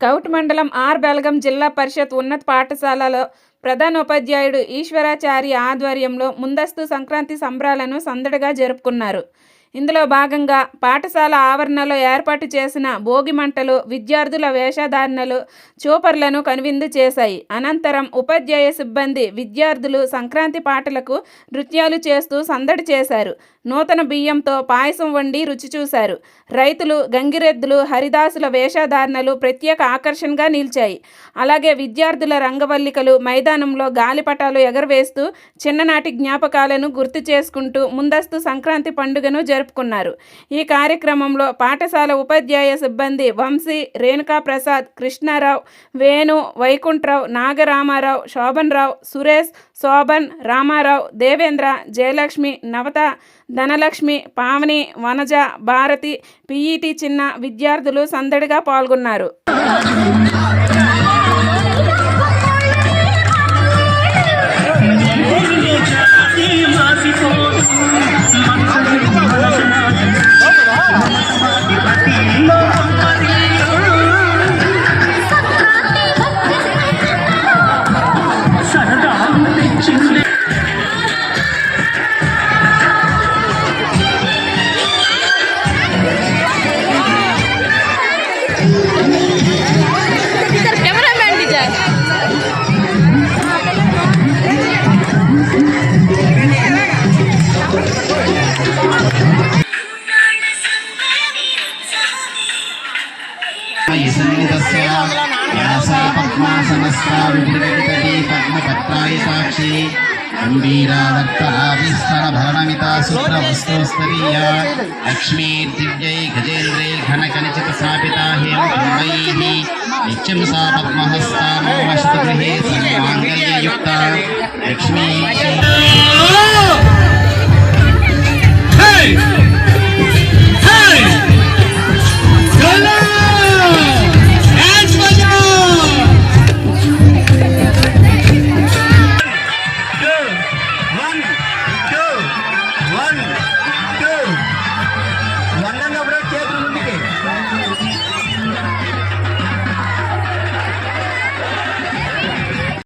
కౌట్ మండలం ఆర్ బెల్గం జిల్లా పరిషత్ ఉన్నత పాఠశాలలో ప్రధానోపాధ్యాయుడు ఈశ్వరాచారి ఆధ్వర్యంలో ముందస్తు సంక్రాంతి సంబరాలను సందడిగా జరుపుకున్నారు. ఇందులో భాగంగా పాఠశాల ఆవరణలో ఏర్పాటు చేసిన భోగి మంటలు విద్యార్థుల వేషధారణలు చూపర్లను కనువిందు చేశాయి. అనంతరం ఉపాధ్యాయ సిబ్బంది విద్యార్థులు సంక్రాంతి పాటలకు నృత్యాలు చేస్తూ సందడి చేశారు. నూతన బియ్యంతో పాయసం వండి రుచి చూశారు. రైతులు గంగిరెద్దులు హరిదాసుల వేషధారణలు ప్రత్యేక ఆకర్షణగా నిలిచాయి. అలాగే విద్యార్థుల రంగవల్లికలు మైదానంలో గాలిపటాలు ఎగరవేస్తూ చిన్ననాటి జ్ఞాపకాలను గుర్తు చేసుకుంటూ ముందస్తు సంక్రాంతి పండుగను జరుపుకున్నారు. ఈ కార్యక్రమంలో పాఠశాల ఉపాధ్యాయ సిబ్బంది వంశీ, రేణుకా ప్రసాద్, కృష్ణారావు, వేణు, వైకుంఠరావు, నాగరామారావు, శోభన్రావు, సురేష్, శోభన్, రామారావు, దేవేంద్ర, జయలక్ష్మి, నవత, ధనలక్ష్మి, పావని, వనజ, భారతి, పిఈటి చిన్న విద్యార్థులు సందడిగా పాల్గొన్నారు. साक्षी गंभीरावर्ताभिस्तरभरणमिता सूत्रवस्तुस्तरीया लक्ष्मीर्दिव्यै गजेन्द्रै घनकनिचित स्थापिता हेमकुण्डैः नित्यं सा पद्महस्ता मम वशतगृहे सर्वमाङ्गल्ययुक्ता लक्ष्मी